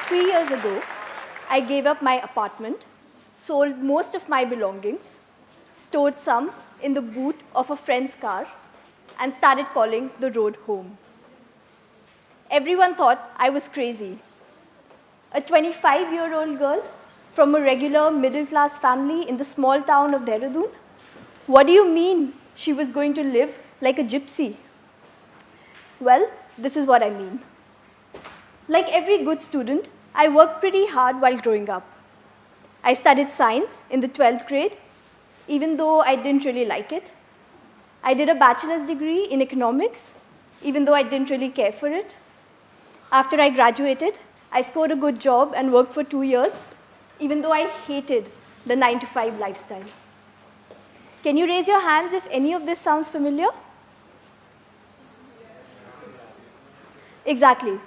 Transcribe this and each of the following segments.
3 years ago, I gave up my apartment, sold most of my belongings, stored some in the boot of a friend's car, and started calling the road home. Everyone thought I was crazy. A 25-year-old girl from a regular middle-class family in the small town of Dehradun? What do you mean she was going to live like a gypsy? Well, this is what I mean. Like every good student, I worked pretty hard while growing up. I studied science in the 12th grade, even though I didn't really like it. I did a bachelor's degree in economics, even though I didn't really care for it. After I graduated, I scored a good job and worked for 2 years, even though I hated the 9-to-5 lifestyle. Can you raise your hands if any of this sounds familiar? Exactly.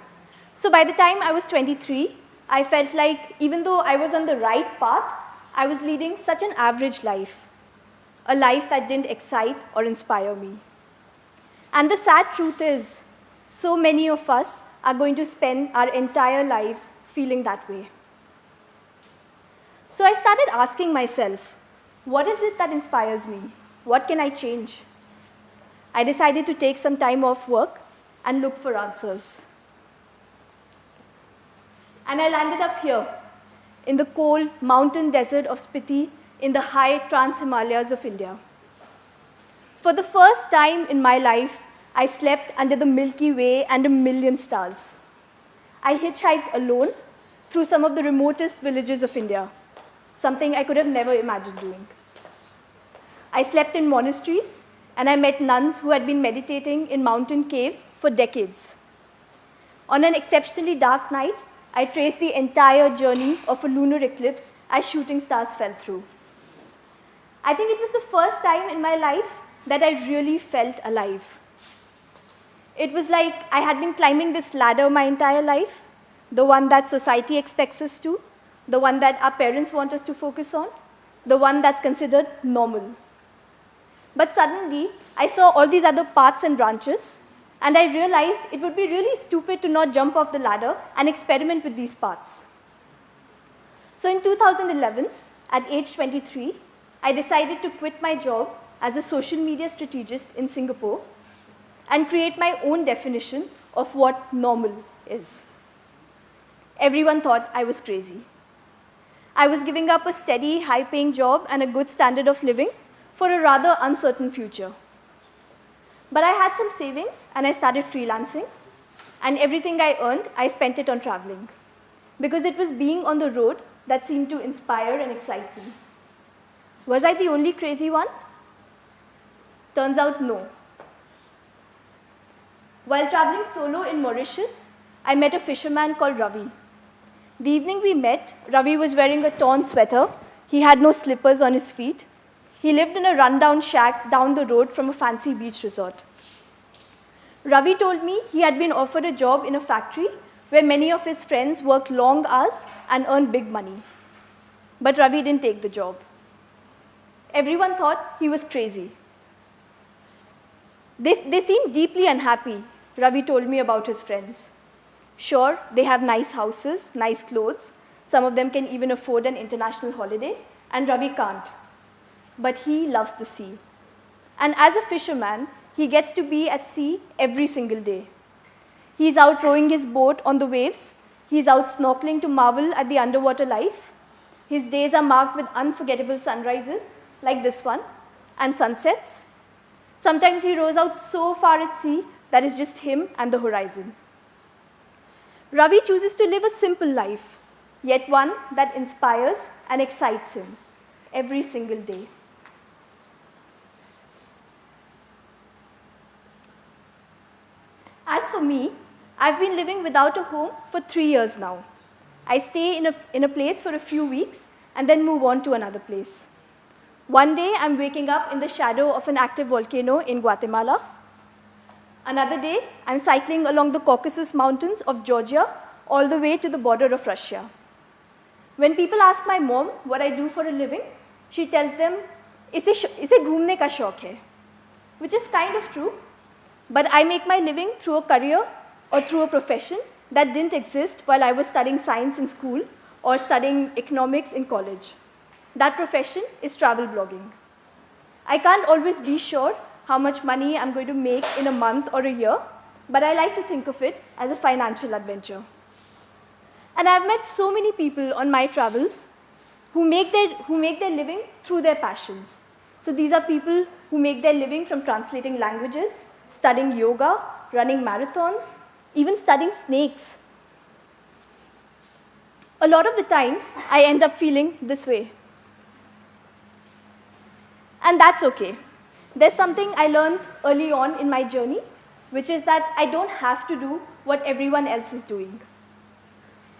So by the time I was 23, I felt like even though I was on the right path, I was leading such an average life, a life that didn't excite or inspire me. And the sad truth is, so many of us are going to spend our entire lives feeling that way. So I started asking myself, what is it that inspires me? What can I change? I decided to take some time off work and look for answers. And I landed up here, in the cold mountain desert of Spiti, in the high Trans-Himalayas of India. For the first time in my life, I slept under the Milky Way and a million stars. I hitchhiked alone through some of the remotest villages of India, something I could have never imagined doing. I slept in monasteries, and I met nuns who had been meditating in mountain caves for decades. On an exceptionally dark night, I traced the entire journey of a lunar eclipse as shooting stars fell through. I think it was the first time in my life that I really felt alive. It was like I had been climbing this ladder my entire life, the one that society expects us to, the one that our parents want us to focus on, the one that's considered normal. But suddenly, I saw all these other paths and branches, and I realized it would be really stupid to not jump off the ladder and experiment with these paths. So in 2011, at age 23, I decided to quit my job as a social media strategist in Singapore and create my own definition of what normal is. Everyone thought I was crazy. I was giving up a steady, high-paying job and a good standard of living for a rather uncertain future. But I had some savings, and I started freelancing, and everything I earned, I spent it on traveling, because it was being on the road that seemed to inspire and excite me. Was I the only crazy one? Turns out no. While traveling solo in Mauritius, I met a fisherman called Ravi. The evening we met, Ravi was wearing a torn sweater. He had no slippers on his feet. He lived in a rundown shack down the road from a fancy beach resort. Ravi told me he had been offered a job in a factory where many of his friends worked long hours and earned big money. But Ravi didn't take the job. Everyone thought he was crazy. They seemed deeply unhappy, Ravi told me about his friends. Sure, they have nice houses, nice clothes. Some of them can even afford an international holiday, and Ravi can't. But he loves the sea. And as a fisherman, he gets to be at sea every single day. He's out rowing his boat on the waves. He's out snorkeling to marvel at the underwater life. His days are marked with unforgettable sunrises, like this one, and sunsets. Sometimes he rows out so far at sea that it's just him and the horizon. Ravi chooses to live a simple life, yet one that inspires and excites him every single day. As for me, I've been living without a home for 3 years now. I stay in a place for a few weeks and then move on to another place. One day, I'm waking up in the shadow of an active volcano in Guatemala. Another day, I'm cycling along the Caucasus Mountains of Georgia all the way to the border of Russia. When people ask my mom what I do for a living, she tells them, "इसे घूमने का शौक है," which is kind of true. But I make my living through a career or through a profession that didn't exist while I was studying science in school or studying economics in college. That profession is travel blogging. I can't always be sure how much money I'm going to make in a month or a year, but I like to think of it as a financial adventure. And I've met so many people on my travels who make their living through their passions. So these are people who make their living from translating languages, studying yoga, running marathons, even studying snakes. A lot of the times, I end up feeling this way. And that's okay. There's something I learned early on in my journey, which is that I don't have to do what everyone else is doing.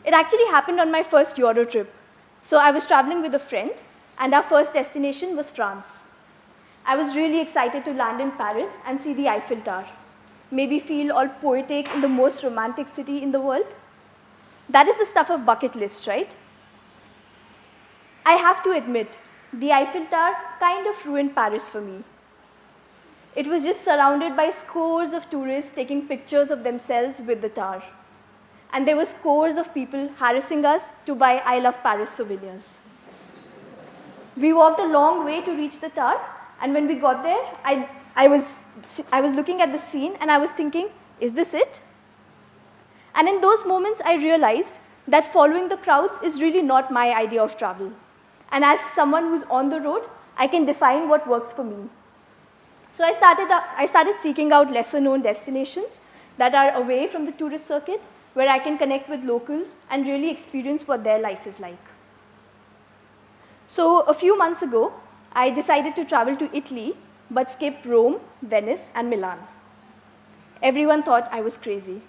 It actually happened on my first Euro trip. So I was traveling with a friend, and our first destination was France. I was really excited to land in Paris and see the Eiffel Tower. Maybe feel all poetic in the most romantic city in the world. That is the stuff of bucket lists, right? I have to admit, the Eiffel Tower kind of ruined Paris for me. It was just surrounded by scores of tourists taking pictures of themselves with the tower. And there were scores of people harassing us to buy I Love Paris souvenirs. We walked a long way to reach the tower, and when we got there, I was looking at the scene and I was thinking, is this it? And in those moments, I realized that following the crowds is really not my idea of travel. And as someone who's on the road, I can define what works for me. So I started seeking out lesser-known destinations that are away from the tourist circuit, where I can connect with locals and really experience what their life is like. So a few months ago, I decided to travel to Italy, but skip Rome, Venice, and Milan. Everyone thought I was crazy.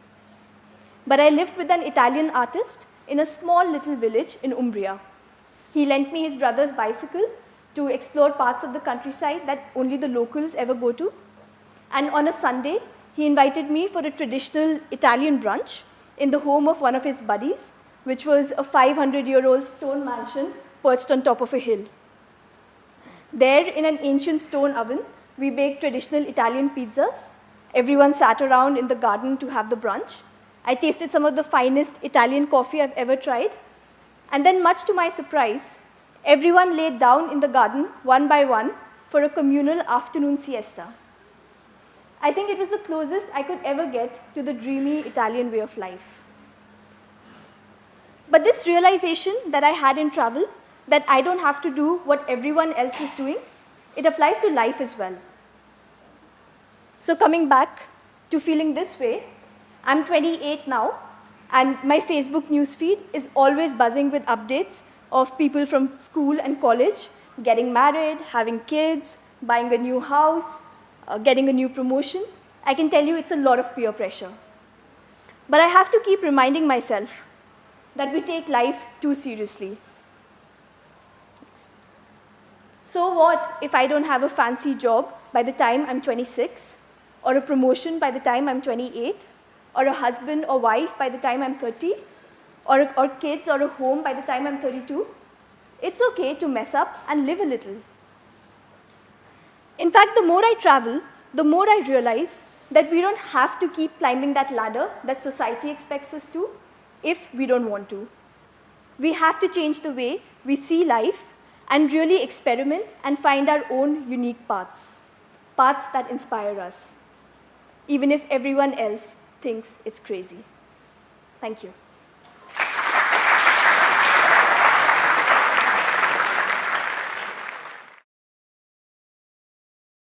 But I lived with an Italian artist in a small little village in Umbria. He lent me his brother's bicycle to explore parts of the countryside that only the locals ever go to. And on a Sunday, he invited me for a traditional Italian brunch in the home of one of his buddies, which was a 500-year-old stone mansion perched on top of a hill. There, in an ancient stone oven, we baked traditional Italian pizzas. Everyone sat around in the garden to have the brunch. I tasted some of the finest Italian coffee I've ever tried. And then, much to my surprise, everyone laid down in the garden, one by one, for a communal afternoon siesta. I think it was the closest I could ever get to the dreamy Italian way of life. But this realization that I had in travel, that I don't have to do what everyone else is doing, it applies to life as well. So coming back to feeling this way, I'm 28 now, and my Facebook newsfeed is always buzzing with updates of people from school and college getting married, having kids, buying a new house, getting a new promotion. I can tell you it's a lot of peer pressure. But I have to keep reminding myself that we take life too seriously. So what if I don't have a fancy job by the time I'm 26, or a promotion by the time I'm 28, or a husband or wife by the time I'm 30, or kids or a home by the time I'm 32? It's okay to mess up and live a little. In fact, the more I travel, the more I realize that we don't have to keep climbing that ladder that society expects us to if we don't want to. We have to change the way we see life and really experiment and find our own unique paths, paths that inspire us, even if everyone else thinks it's crazy. Thank you.